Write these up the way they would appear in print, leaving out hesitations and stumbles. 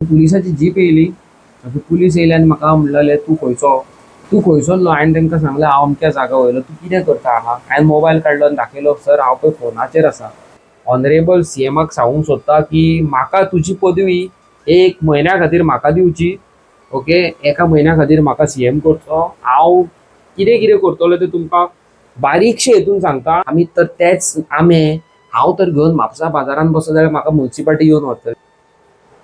पुलिसाची jeep येयली. Police येयले आनी म्हाका म्हणलें तूं खंयसरलो. हांवें तांकां सांगलें हांव अमक्या जागा वयलो. तूं कितें करता हांगा? हांवें मोबायल काडलो आनी दाखयलो, सर हांव पळय फोनाचेर आसा. ऑनरेबल सीएमाक सांगूंक सोदता की म्हाका तुजी पदवी 1 म्हयन्या खातीर म्हाका दिवची. ओके, 1 म्हयन्या खातीर म्हाका सीएम करचो. हांव कितें कितें करतलो तें तुमकां बारीकशे हेतून सांगता. आमी तर तेच हांव तर घेवन म्हापसा बाजारान बसत जाल्यार म्हाका म्युनिसिपालिटी येवन व्हरतली.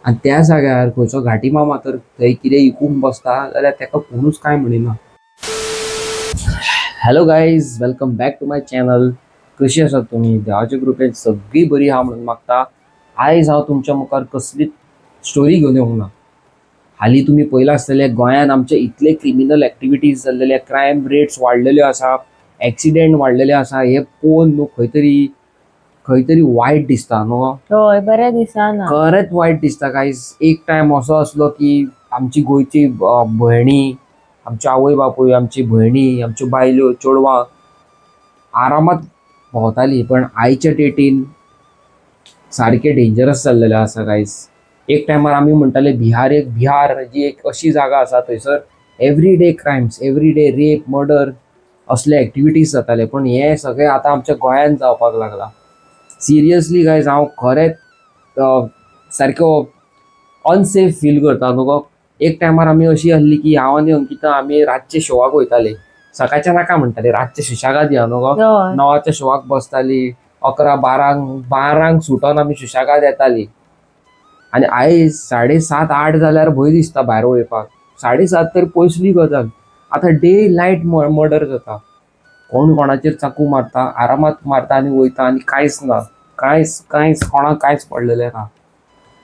आनी त्या जाग्यार खंयचो घाटी मामा तर थंय कितें इकूंक बसता जाल्यार ताका कोणूच कांय म्हणिना. Hello guys, welcome back to my channel. कशी आसात तुमी? देवाच्या कृपेन सगळी बरी आहा म्हणून मागता. आयज हांव तुमच्या मुखार कसलीच स्टोरी घेवन येवंक ना. हालीं तुमी पळयलां आसतलें गोंयान आमचे इतले क्रिमिनल एक्टिविटीज जाल्लेले, क्रायम रेट्स वाडलेल्यो आसा, एक्सिडेंट वाडलेले आसा. हे पळोवन न्हू खंय तरी वायट दिसता न्हू. होय, बरें दिसना. खरेंच वायट दिसता गायज. एक टायम असो आसलो की आमची गोंयची भयणी, आमचे आवय बापूय, आमची भयणी, आमच्यो बायल्यो, चेडवां आरामात भोंवतालीं. पण आयच्या डेटीन सारकें डेंजरस जाल्लेलें आसा गायज. एक टायमार आमी म्हणटाले बिहार जी एक अशी जागा आसा थंयसर everyday crimes, everyday rape, murder असले एक्टिविटीज जाताले. पण हे सगळें आतां आमच्या गोंयान जावपाक लागला. सिरियसली गायज, हांव खरेंच सारको अनसेफ फील करता न्हू गो. एक टायमार आमी अशी आसली की हांव आनी अंकिता आमी रातचे शोवाक वयताले. सकाळच्या नाका म्हणटाले, रातचे सुशेगाद या न्हू गो. होय. 9च्या शोवाक बसताली, 11-12 सुटोन आमी सुशेगाद येताली. आनी आयज 7:30-8 जाल्यार भंय दिसता भायर वयपाक. 7:30 तर पयसली गजाल. आतां डे लायट मर्डर जाता. कोण कोणाचेर चाकू मारता, आरामात मारता आनी वयता आनी कांयच ना. कांयच कोणाक कांयच पडलेलें ना.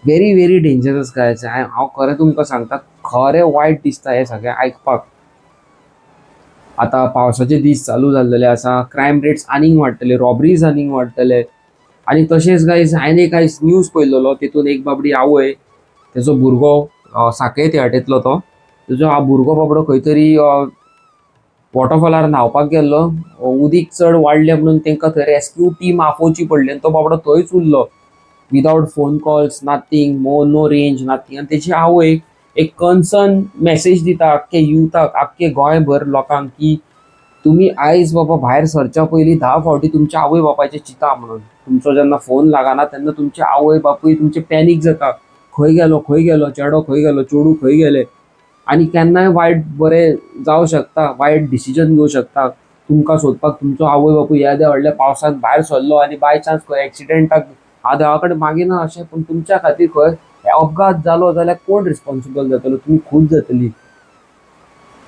Very very dangerous guys. हांव खरें तुमकां सांगता, खरें वायट दिसता हें सगळें आयकपाक. आतां पावसाचे दीस चालू जाल्लेले आसा, क्रायम रेट्स आनीक वाडटले, रॉबरीज आनीक वाडटले. आनी तशेंच गायज हांवें एक आयज न्यूज पळयलोलो, तितून एक बाबडी आवय, तेजो भुरगो सांखळे तियाटेंतलो तो, तेजो भुरगो बाबडो खंय तरी वॉटरफॉलार न्हांवपाक गेल्लो. उदीक चड वाडलें म्हणून तांकां थंय रेस्क्यू टीम आपोवची पडली आनी तो बाबडो थंयच उरलो. Without phone calls, nothing, no range, nothing. आनी तेची आवय एक कन्सर्न मेसेज दिता आख्खे युथाक, आख्खे गोंयभर लोकांक की तुमी आयज बाबा भायर सरच्या पयलीं 10 फावटी तुमच्या आवय बापायचें चिंता म्हणून. तुमचो जेन्ना फोन लागना तेन्ना तुमचे आवय बापूय तुमचे पॅनीक जाता. खंय गेलो चेडो, खंय गेलो चेडूं, खंय गेले. आनी केन्नाय वायट बरें जावं शकता, वायट डिसिजन घेवं शकता. तुमकां सोदपाक तुमचो आवय बापूय येद्या व्हडल्या पावसांत भायर सरलो आनी बाय चान्स खंय एक्सिडेंटाक हांव देवा कडेन मागिना अशें, पूण तुमच्या खातीर खंय अपघात जालो जाल्यार कोण रिस्पॉन्सिबल जातलो? तुमी खूद जातली.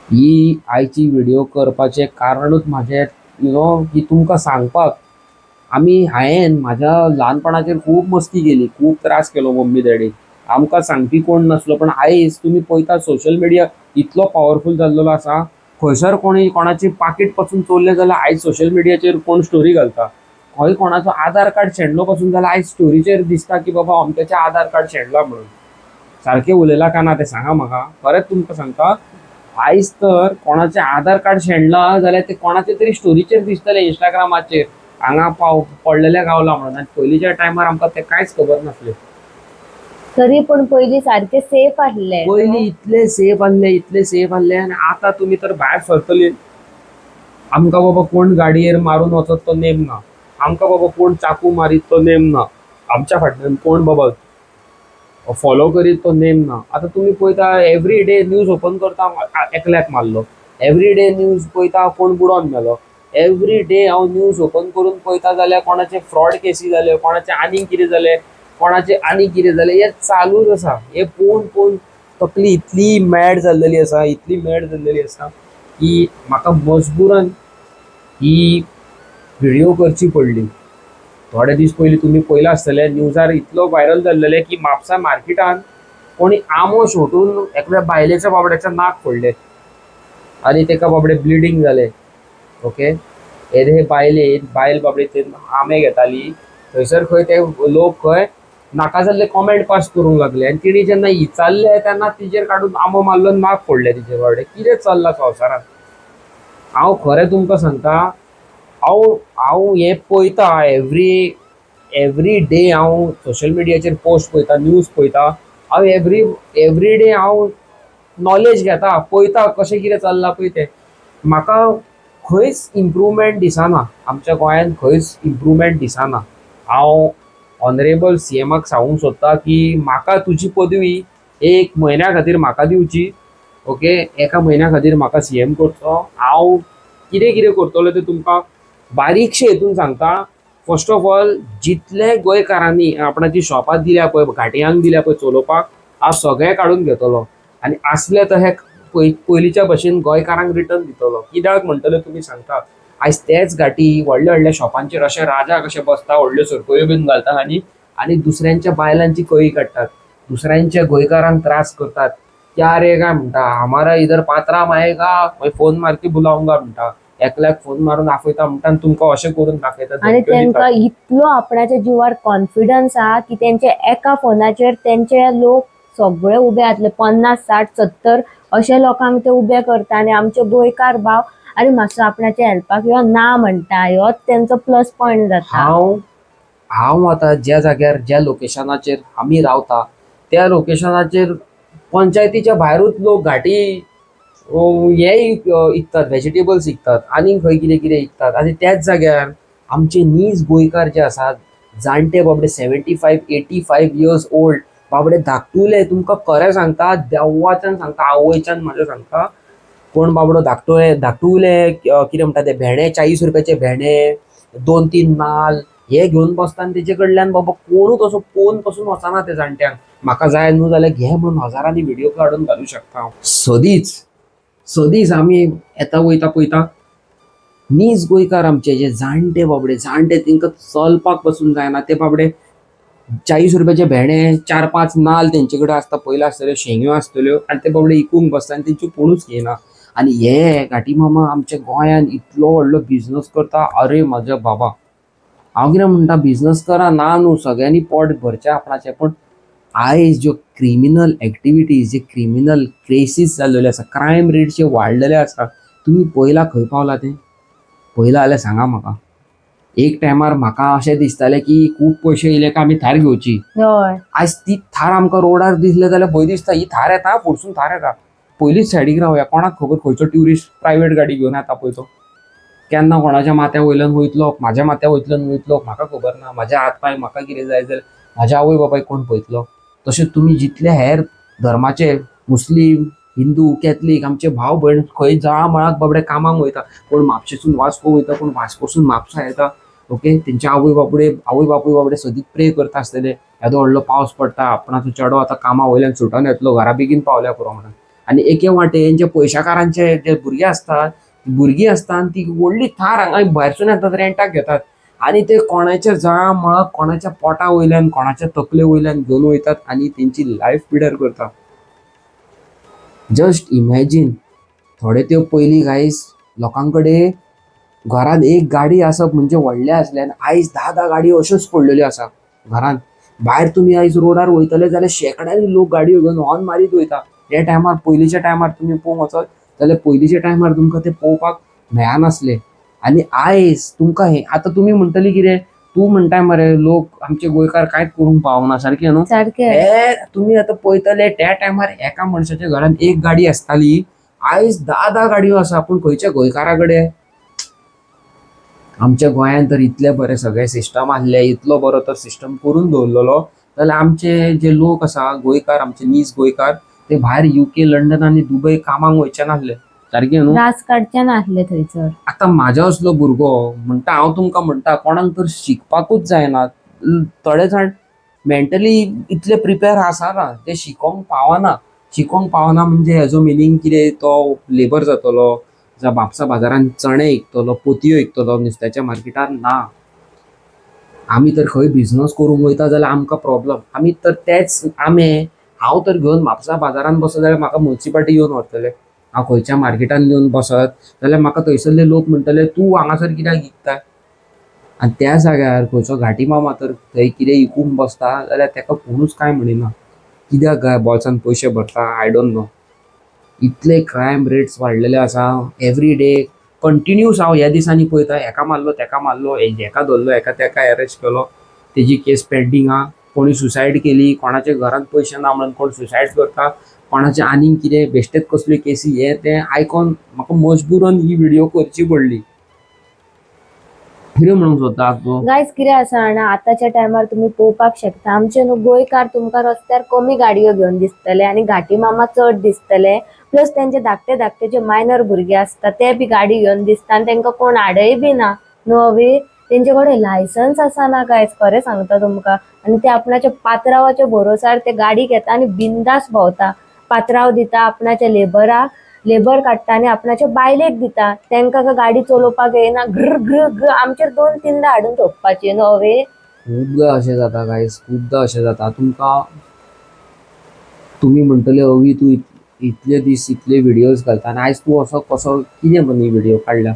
ही आयची व्हिडिओ करपाचें कारणूच म्हाजें की तुमकां सांगपाक. हांवें म्हाज्या ल्हानपणाचेर खूब मस्ती केली, खूब त्रास केलो मम्मी डॅडीक. आमकां सांगपी कोण नासलो. पण आयज तुमी पळयता सोशल मिडिया इतलो पॉवरफूल जाल्लो आसा. खंयसर कोणी कोणाची पाकीट पासून चोरलें जाल्यार आयज सोशल मिडियाचेर कोण स्टोरी घालता. खंय कोणाचो आधार कार्ड शेणलो पासून जाल्यार आयज स्टोरीचेर दिसता की बाबा अमक्याचें आधार कार्ड शेणला म्हणून. सारकें उलयलां काय ना तें सांगा म्हाका. खरेंच तुमकां सांगता, आयज तर कोणाचें आधार कार्ड शेणलां जाल्यार तें कोणाचे तरी स्टोरीचेर दिसतलें इंस्टाग्रामाचेर, हांगा पडलेलें गावला म्हणून. आनी पयलींच्या टायमार आमकां तें कांयच खबर नासलें. तरी पण पयलीं सारकें सेफ आसलें. पयलीं इतले सेफ आसले आनी आतां तुमी तर भायर सरतलीं, आमकां बाबा कोण गाडयेर मारून वचत तो नेम ना. आमकां बाबा कोण चाकू मारीत तो नेम ना. आमच्या फाटल्यान कोण बाबा फॉलो करीत तो नेम ना. आतां तुमी पळयता एवरी डे न्यूज ओपन करता, एकल्याक मारलो. एवरी डे न्यूज पळयता कोण बुडोन मेलो. एवरी डे हांव न्यूज ओपन करून पळयता जाल्यार कोणाचे फ्रॉड केसी जाल्यो, कोणाचें आनीक कितें जालें, कोणाचें आनीक कितें जालें, हें चालूच आसा. हें पळोवन तकली इतली मॅड जाल्लेली आसा की म्हाका मजबुरान ही व्हिडिओ करची पडली. थोडे दीस पयलीं तुमी पळयलां आसतलें, न्यूजार इतलो व्हायरल जाल्लेलें की म्हापसा मार्केटान कोणी आमो सोटून एकल्या बायलेच्या बाबड्याच्या नाक फोडलें आनी तेका बाबडे ब्लिडींग जालें. ओके, हे बायल बाबडे ते आंबे घेताली थंयसर. खंय ते लोक खंय नाका जाल्ले कॉमेंट पास करूंक लागले आनी तिणी जेन्ना इचारलें तेन्ना तिचेर काडून आंबो मारलो, नाक फोडलें तिचे बाबडे. कितें चल्लां संवसारांत? हांव खरें तुमकां सांगता, हांव हें पळयता एवरी डे. हांव सोशल मिडियाचेर पोस्ट पळयता, न्यूज पळयता. हांव एवरी डे हांव नॉलेज घेता, पळयता कशें कितें चल्लां पळय तें. म्हाका खंयच इम्प्रुवमेंट दिसना, आमच्या गोंयांत खंयच इम्प्रुवमेंट दिसना. हांव ऑनरेबल सीएमाक सांगूंक सोदता की म्हाका तुजी पदवी 1 म्हयन्या खातीर म्हाका दिवची. ओके, 1 म्हयन्या खातीर म्हाका सीएम करचो. हांव कितें कितें करतलो तें तुमकां बारीकशे हेतून सांगता. फर्स्ट ऑफ ऑल, जितले गोंयकारांनी आपणाची शॉपां दिल्या पळय, घाटयांक दिल्या पळय चलोवपाक, हांव सगळे काडून घेतलो आनी आसले तशे पयलींच्या भशेन गोंयकारांक रिटर्न दितलो. कित्याक म्हणटले तुमी सांगता, आयज तेच घाटी व्हडल्या व्हडल्या शॉपांचेर अशे राजा कशे बसता, व्हडल्यो सरपळ्यो बीन घालता आनी दुसऱ्यांच्या बायलांची कळी काडटात, दुसऱ्यांच्या गोंयकारांक त्रास करतात. क्या रे काय म्हणटा, हमारा इधर पात्रा मायेगा, मागीर फोन मारके बुलावंगा म्हणटा, एकल्याक फोन मारून आपयता म्हणटा आनी तुमकां अशें करून दाखयता, आणि धमक्यो दितात. त्यांका इतलो आपणाच्या जीवार कॉन्फिडन्स हा की त्यांचे एका फोनाचेर त्यांचे लोक सगळे उबे आसले, 50, 60, 70 अशे लोकांक ते उबे करता. आणि आमचे गोंयकार भाव अरे मातसो आपणाच्या हेल्पाक यो ना म्हणटा, ह्यो त्यांचो प्लस पॉइंट जाता. हांव आतां ज्या जाग्यार ज्या लोकेशनाचेर आमी रावता त्या लोकेशनाचेर पंचायतीच्या भायरूच लोक घाटी हे विकतात, व्हेजिटेबल्स विकतात, आनीक खंय कितें कितें विकतात. आनी त्याच जाग्यार आमचे नीज गोंयकार जे आसात, जाणटे बाबडे 75, 85 इयर्स ओल्ड बाबडे धाकटुले, तुमकां खरें सांगता, देवाच्यान सांगता, आवयच्यान म्हाज्या सांगता, कोण बाबडो धाकटुले कितें म्हणटा ते भेंडे, 40 रुपयाचे भेंडे, 2-3 नाल्ल हे घेवन बसता आनी तेजे कडल्यान बाबा कोणूच असो पळोवन पसून वचना ते जाणट्यांक. म्हाका जाय न्हू जाल्यार घे म्हणून हजारांनी व्हिडिओ काडून घालूं शकता हांव. सदींच आमी येता वयता पळयता, नीज गोंयकार आमचे जे जाणटे बाबडे, जाणटे तेंकां चलपाक पसून जायना, ते बाबडे 40 रुपयाचे भेंडे, 4-5 नाल्ल तेंचे कडेन आसता, पयले आसतल्यो शेंग्यो आसतल्यो, आनी ते बाबडे विकूंक बसता आनी तेंची कोणूच घेयना. आनी हे घाटी मामा आमच्या गोंयांत इतलो व्हडलो बिझनस करता, अरे म्हाज्या बाबा. हांव कितें म्हणटा, बिझनस करा ना न्हू, सगळ्यांनी पोट भरचें आपणाचें, पूण आयज ज्यो क्रिमिनल एक्टिविटीज, जे क्रिमिनल केसीस जाल्लेले आसा, क्रायम रेट्स जे वाडलेले आसा, तुमी पयला खंय पावला तें पयला जाल्यार सांगा म्हाका. एक टायमार म्हाका अशें दिसतालें की खूब पयशे येयले काय आमी थार घेवची. होय, आयज ती थार आमकां रोडार दिसले जाल्यार भंय दिसता, ही थार येता फुडसून थार येता, पयलींच सायडीक रावया. कोणाक खबर खंयचो ट्युरिस्ट प्रायवेट गाडी घेवन येता पळय तो, केन्ना कोणाच्या माथ्या वयल्यान वयतलो, म्हाज्या माथ्या वयतल्यान वयतलो, म्हाका खबर ना. म्हाज्या हात पांय म्हाका कितें जाय जाल्यार म्हाज्या आवय बापायक कोण पळयतलो. तशेंच तुमी जितले हेर धर्माचे, मुस्लीम, हिंदू, कॅथलीक आमचे भाव भयण खंय जळामळाक बाबडे कामाक वयता, कोण म्हापशेसून वास्को वयता, कोण वास्कोसून म्हापसा येता. ओके, तेंचे आवय बापूय बाबडे सदींच प्रे करता आसतले, येदो व्हडलो पावस पडटा, आपणाचो चेडो आतां कामा वयल्यान सुटोन येतलो, घरा बेगीन पावल्या पुरो म्हणून. आनी एके वाटेन जे पयशाकारांचे जे भुरगे आसता आनी ती व्हडली थार हांगा भायरसून येतात, रेंटाक घेतात, आनी ते कोणाच्या जळामळाक, कोणाच्या पोटा वयल्यान, कोणाच्या तकले वयल्यान घेवन वयतात आनी तेंची लायफ पिड्यार करता. जस्ट इमॅजीन, थोडे त्यो पयलीं गायज लोकां कडेन घरांत एक गाडी आसप म्हणजे व्हडलें आसलें, आनी आयज 10 गाडयो अश्योच पडलेल्यो आसा घरांत. भायर तुमी आयज रोडार वयतले जाल्यार शेकड्यांनी लोक गाडयो घेवन हॉर्न मारीत वयता. हे टायमार, पयलींच्या टायमार तुमी पळोवंक वचत जाल्यार पयलींच्या टायमार तुमकां ते पळोवपाक मेळनासलें. आनी आयज तुमकां हे आतां तुमी म्हणटली कितें, तूं म्हणटाय मरे लोक आमचे गोंयकार कांयच करूंक पावना, सारकें न्हू? सारकें. हे तुमी आतां पळयतले त्या टायमार एका मनशाच्या घरांत एक गाडी आसताली, आयज 10 गाडयो आसा, पूण खंयच्या गोंयकारा कडेन? आमच्या गोंयांत तर इतले बरे सगळे सिस्टम आसले, इतलो बरो तर सिस्टम करून दवरलेलो, जाल्यार आमचे जे लोक आसा गोंयकार, आमचे नीज गोंयकार, ते भायर UK, लंडन आनी दुबय कामाक वयचे नासले, सारकें न्हू? रास काडचे नासले थंयसर. आतां म्हाज्या असलो भुरगो म्हणटा, हांव तुमकां म्हणटा, कोणाक तर शिकपाकूच जायना, थोडे जाण मेंटली इतले प्रिपेर आसना, ते शिकोंक पावना म्हणजे हेजो मिनींग कितें, तो लेबर जातलो, जावं म्हापसा बाजारांत चणे विकतलो, पोतयो विकतलो नुस्त्याच्या मार्केटार? ना. आमी तर खंय बिझनस करूंक वयता जाल्यार आमकां प्रॉब्लम. आमी तर तेच हांव तर घेवन म्हापसा बाजारांत बसत जाल्यार म्हाका म्युन्सिपाल्टी घेवन व्हरतले. हांव खंयच्या मार्केटान घेवन बसत जाल्यार म्हाका थंयसरले लोक म्हणटले, तूं हांगासर कित्याक विकता? आनी त्या जाग्यार खंयचो घाटी मामा तर थंय कितें विकूंक बसता जाल्यार ताका कोणूच कांय म्हणिना. कित्याक काय बोल्सान पयशे भरता, आय डोंट नो. इतले क्रायम रेट्स वाडलेले आसा एवरी डे. कंटिन्यूस हांव ह्या दिसांनी पळयता, हेका मारलो तेका मारलो, हेका धरलो, हेका तेका अरेस्ट केलो, तेजी केस पेंडींग आहा. कोणी सुसायड केली, कोणाच्या घरात पयशे ना म्हणून कोण सुसायड करता, कोणाचे आनीक कितें बेश्टेच कसल्यो केसी, हे तें आयकोन म्हाका मजबुरान ही व्हिडिओ करची पडली. कितें म्हणूंक सोदता तूं? गायज कितें आसा जाणा, आतांच्या टायमार तुम्ही पळोवपाक शकता आमचे न्हू गोंयकार तुमकां रस्त्यार कमी गाडयो घेवन दिसतले आनी घाटी मामा चड दिसतले. प्लस तेंचे धाकटे धाकटे जे मायनर भुरगे असतात ते बी गाडी घेवन दिसता आनी तेंकां कोण आडय बी ना न्हू हवी. तेंचे कडेन लायसन्स आसाना गायज, खरें सांगता तुमकां. आनी ते आपणाच्या पात्रावाच्या भरोसार ते गाडी घेता आनी बिंदास भोंवता. पात्राव दिता आपणाच्या लेबराक, लेबर काडटा आनी आपणाच्या बायलेक दिता. तेंकां काय गाडी चलोवपाक येना, घृ घृ घृ आमचेर 2-3दा हाडून ठोकपाची न्हू हवे. खूबदां अशें जाता गायज, खूबदां अशें जाता. तुमी म्हणटले अवी तूं इतले दीस इतले व्हिडिओज घालता आनी आयज तूं असो कसो कितें म्हणून ही व्हिडिओ काडल्या.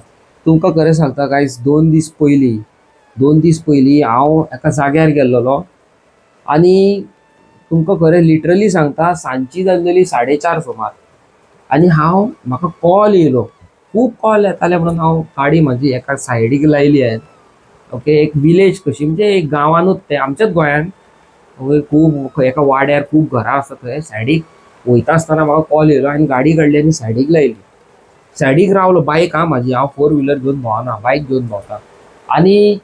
तुमकां खरें सांगता गायज, 2 दीस पयलीं हांव एका जाग्यार गेल्लों आनी तुमकां खरें लिटरली सांगता, सांजची जाल्लेली 4:30 सुमार आनी म्हाका कॉल येयलो, खूब कॉल येताले म्हणून हांव गाडी म्हाजी एका सायडीक लायली हांवें. ओके, एक विलेज कशी म्हणजे एक गांवांनूच तें आमच्याच गोंयान खूब एका वाड्यार खूब घरां आसा, थंय सायडीक वयता आसतना म्हाका कॉल येयलो आनी गाडी काडली आनी सायडीक लायली. सायडीक रावलो, बायक म्हाजी, हांव 4 व्हिलर घेवन भोंवना, बायक घेवन भोंवता. आनी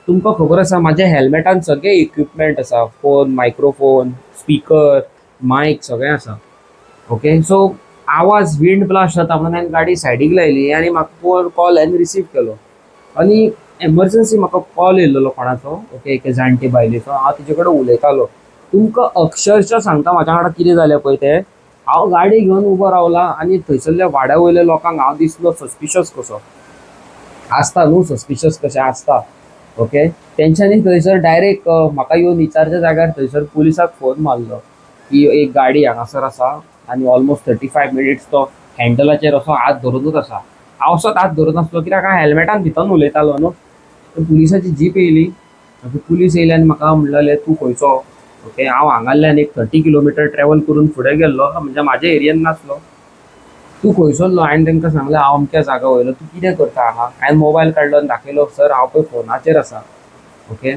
तुमकां खबर आसा म्हाज्या हेल्मेटान सगळे इक्विपमेंट आसा, फोन, मायक्रोफोन, स्पीकर, मायक सगळें आसा. ओके, सो आवाज विंड ब्लास्ट जाता म्हणून हांवें गाडी सायडीक लायली आनी म्हाका कॉल हांवें रिसीव केलो. आनी एमर्जन्सी म्हाका कॉल येयल्लो कोणाचो, ओके, एके जाणटे बायलेचो. हांव तिचे कडेन उलयतालो. तुमकां अक्षरशः सांगता म्हाज्या वांगडा कितें जालें पळय तें. हांव गाडी घेवन उबो रावला आनी थंयसरल्या वाड्या वयल्या लोकांक हांव दिसलो सस्पिशियस कसो. आसता न्हू, सस्पिशियस कशें आसता. ओके, तेंच्यांनी थंयसर डायरेक्ट म्हाका येवन विचारच्या जाग्यार थंयसर पुलिसाक फोन मारलो की एक गाडी हांगासर आसा आनी ऑलमोस्ट 35 मिनिट्स तो हँडलाचेर असो हात धरूनूच आसा. हांव असोच हात धरून आसलो कित्याक हांव हेल्मेटान भितन उलयतालो न्हू. पुलिसाची जीप येयली, पुलीस येयली आनी म्हाका म्हणलें तूं खंयचो. ओके, हांव हांगाल्यान एक 30 किलोमिटर ट्रॅव्हल करून फुडें गेल्लो, म्हणजे म्हाज्या एरियेन नासलो. तूं खंयसरलो, हांवें तांकां सांगलें हांव अमक्या जागा वयलो. तूं कितें करता हांगा. हांवें मोबायल काडलो आनी दाखयलो, सर हांव पळय फोनाचेर आसा. ओके,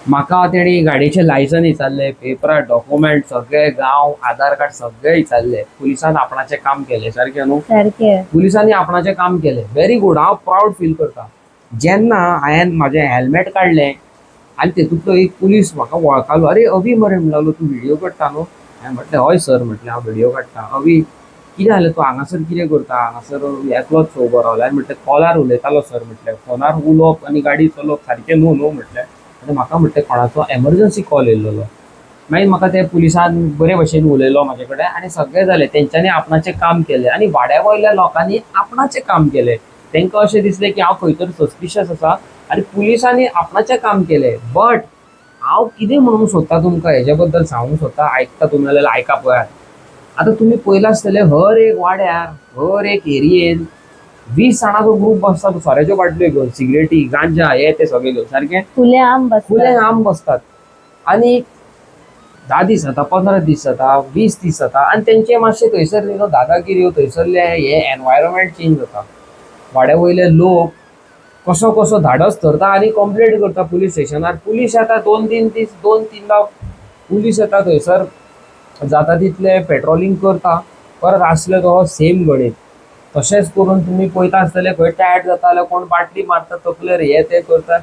म्हाका तेणी गाडयेचें लायसन विचारलें, पेपरां, डॉक्युमेंट सगळे, गांव, आधार कार्ड सगळे विचारले. पुलिसान आपणाचें काम केलें, सारकें न्हू. सारकें. पुलिसांनी आपणाचें काम केलें, व्हेरी गूड. हांव प्रावड फील करता. जेन्ना हांवें म्हाजें हेल्मेट काडलें आनी तेतूंतलो एक पुलीस म्हाका वळखलो, अरे अवी मरे म्हणलो, तूं व्हिडिओ काडटा न्हू. हांवें म्हटलें हय सर, म्हटलें हांव व्हिडिओ काडटा. अवी कितें जालें, तूं हांगासर कितें करता, हांगासर एकलोच उबो रावला. हांवें म्हटलें कॉलार उलयतालो सर, म्हटलें फोनार उलोवप आनी गाडी चलोवप सारकें न्हू म्हटलें. आनी म्हाका म्हटलें कोणाचो एमर्जन्सी कॉल येयल्लो. मागीर म्हाका ते पुलिसान बरे भशेन उलयलो म्हाजे कडेन आनी सगळें जालें. तेंच्यांनी आपणाचें काम केलें आनी वाड्या वयल्या लोकांनी आपणाचें काम केलें. तांकां अशें दिसलें की हांव खंय तरी सस्पिशियस आसा आनी पुलिसांनी आपणाचें काम केलें. बट हांव कितें म्हणूंक सोदता तुमकां, हेजे बद्दल सांगूंक सोदता. आयकता तुमी जाल्यार आयका पळयात. आतां तुमी पळयलां आसतलें, हर एक वाड्यार, हर एक एरियेन 20 जाणांचो ग्रूप बसता सोऱ्याच्यो बाटल्यो घेवन, सिगरेटी, गांजा, हे ते सगळे घेवन, सारकें फुले आम फुलें बसता. आम बसतात. आनी 10 दीस जाता, 15 दीस जाता, 20 दीस जाता आनी तेंचे मातशे थंयसर न्हू दादागिऱ्यो, थंयसरले हे एनवायरमेंट चेंज जाता. वाड्या वयले लोक कसो कसो धाडस धरता आनी कंप्लेंट करता पुलीस स्टेशनार. पुलीस येता 2-3 दीस, 2-3दा पुलीस येता थंयसर, जाता तितले पेट्रोलिंग करता, परत आसले तो सेम गणीत. तशेंच करून तुमी पळयता आसतले खंय टायर्ड जाता जाल्यार कोण बाटली मारता तकलेर, हे ते करता.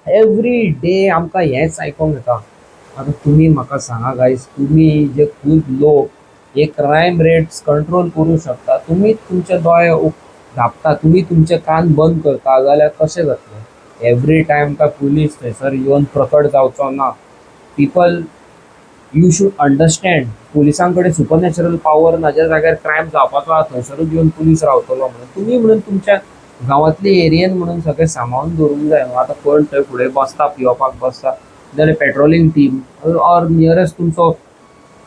एवरी डे आमकां हेंच आयकोंक येता. आतां तुमी म्हाका सांगा गायज, तुमी जे खूब लोक हे क्रायम रेट्स कंट्रोल करूंक शकता, तुमी तुमचे दोळे धांपता, तुमी तुमचे कान बंद करता जाल्यार कशें जातलें. एवरी टायम काय पुलीस थंयसर येवन प्रकट जावचो ना. पीपल, यू शूड अंडरस्टँड, पुलिसां कडेन सुपरनॅचरल पावर ना. ज्या जाग्यार क्रायम जावपाचो आसा थंयसरूच येवन पुलीस रावतलो म्हणून तुमी म्हणून तुमच्या गांवांतली एरियेन म्हणून सगळें सांबाळून दवरूंक जाय. आता कोण थंय फुडें बसता, पिवपाक बसता जाल्यार पेट्रोलिंग टीम ऑर नियरस्ट तुमचो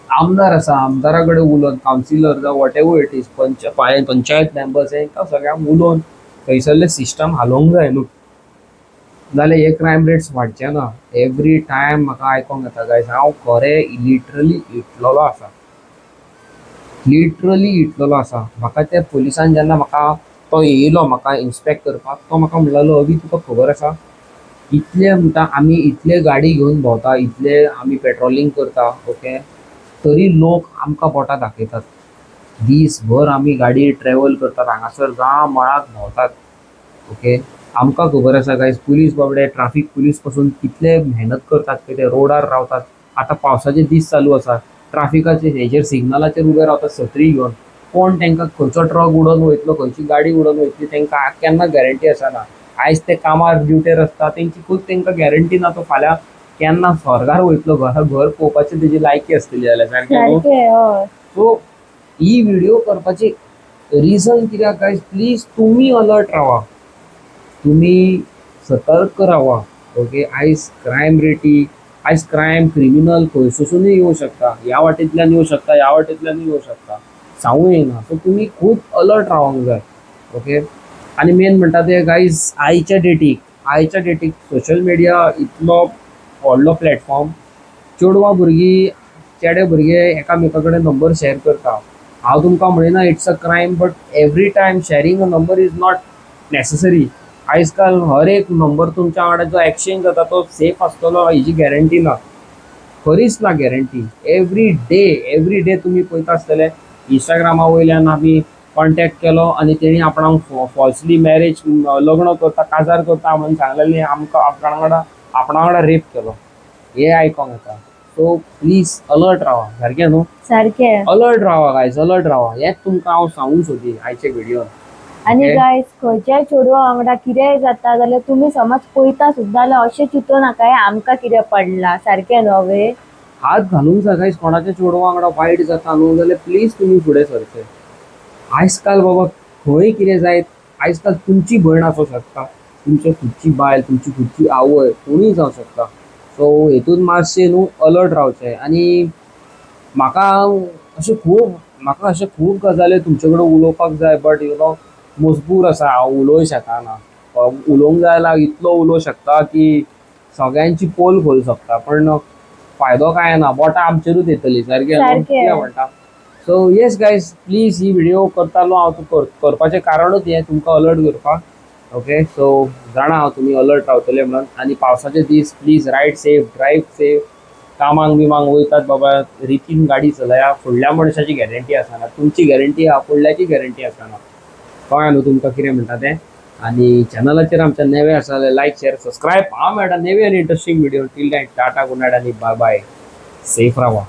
आमदार आसा, आमदारा कडेन उलोवन, कावन्सिलर जावं whatever it is, panchayat members, हेंकां सगळ्यांक उलोवन थंयसरलें सिस्टम हालोवंक जाय न्हू. जाल्यार हे क्रायम रेट्स वाडचे ना. एवरी टायम म्हाका आयकोंक येता गायज, हांव खरें लिटरली इटलोलो आसा, लिटरली इटलोलो आसा. म्हाका त्या पुलिसान जेन्ना म्हाका तो येयलो म्हाका इन्स्पेक्ट करपाक, तो म्हाका म्हणलेलो अवी तुका खबर आसा इतले म्हणटा आमी इतले गाडी घेवन भोंवता, इतले आमी पेट्रोलिंग करता, ओके, तरी लोक आमकां बोटां दाखयतात. दीसभर आमी गाडी ट्रॅव्हल करतात, हांगासर जाम मळाक भोंवतात, ओके. आमकां खबर आसा गायज, पुलीस बाबडे ट्राफीक पुलीस पासून कितले मेहनत करतात पळय ते रोडार रावतात. आतां पावसाचे दीस चालू आसा, ट्राफिकाचे हेजेर सिग्नलाचेर उबे रावतात सत्री घेवन. कोण तांकां खंयचो ट्रक उडोवन वयतलो, खंयची गाडी उडोवन वयतली तांकां केन्ना गॅरंटी आसना. आयज ते कामार ड्युटेर आसता, तेंची खूब तांकां गॅरंटी ना तो फाल्यां केन्ना स्वर्गार वयतलो, घर पळोवपाची तेजी लायकी आसतली जाल्यार, सारकें न्हू? सारखे हय. सो ही व्हिडिओ करपाची रिझन कित्याक गायज, प्लीज तुमी अलर्ट रावा, तुमी सतर्क रावा, ओके. आयज क्रायम रेटी, आयज क्रायम क्रिमिनल खंयसूनय येवं शकता, ह्या वाटेंतल्यान येवं शकता, ह्या वाटेंतल्यान येवं शकता, सांगूं येना. सो तुमी खूब अलर्ट रावंक जाय, ओके. आनी मेन म्हणटा ते गायज, आयच्या डेटीक सोशल मिडिया इतलो व्हडलो प्लॅटफॉर्म, चेडवां भुरगीं चेडे भुरगे एकामेका कडेन नंबर शेअर करता. हांव तुमकां म्हणिना it's a crime, but every time sharing a number is not necessary. आयज काल हर एक नंबर तुमच्या वांगडा जो एक्सचेंज जाता तो सेफ आसतलो हेजी गॅरंटी ना, खरीच ना गॅरंटी. एवरी डे तुमी पळयता आसतले इंस्टाग्रामा वयल्यान आमी कॉन्टॅक्ट केलो आनी तेणी आपणाक फॉल्सली मॅरेज, लग्न करता, काजार करता म्हणून सांगलेलें, आमकां आपणा वांगडा रेप केलो, हे आयकोंक येता. सो प्लीज अलर्ट रावा, सारकें न्हू? सारखे. अलर्ट रावा गायज, अलर्ट रावा, हेच तुमकां हांव सांगूंक सोदी आयचे व्हिडिओन. आनी Okay. गायज, खंयच्याय चेडवा वांगडा कितेंय जाता जाल्यार तुमी समज पळयता सुद्दां जाल्यार अशें चिंतूं नाका आमकां कितें पडला, सारकें न्हू हांवे. हात घालूंक जाय गायज, कोणाच्या चेडवा वांगडा वायट जाता न्हू जाल्यार प्लीज तुमी फुडें सरचे. आयज काल बाबा खंय कितें जायत, आयज काल तुमची भयण आसूं शकता, तुमच्या खुदची बायल, तुमची खुदची आवय, कोणूय जावं शकता. सो हेतून मातशें न्हू अलर्ट रावचें. आनी म्हाका अशें खूब गजाली तुमचे कडेन उलोवपाक जाय, बट मजबूर आसा, हांव उलोवंक शकना. उलोवंक जाय जाल्यार इतलो उलोवंक शकता की सगळ्यांची पोल खोल शकता, पण फायदो काय ना, बोटां आमचेरूच येतली, सारकें न्हू? सारकें. कितें म्हणटा? So yes guys, please he video करतालो हांव करपाचें कारणूच हें, तुमकां अलर्ट करपाक, ओके. सो जाणा हांव तुमी अलर्ट रावतले म्हणून. आनी पावसाचे दीस please ride safe, drive safe. कामांक बिमांक वयतात बाबा, रितीन गाडी चलया, फुडल्या मनशाची गॅरंटी आसना, तुमची गॅरंटी आहा, फुडल्याची गॅरंटी आसना. कळ्ळें न्हू तुमकां कितें म्हणटा तें? आनी चॅनलाचेर आमच्या नवे आसा जाल्यार लायक, शेअर, सबस्क्रायब. हांव मेळटा नेवे आनी interesting video. Till time tata, good night आनी बाय बाय. सेफ रावा.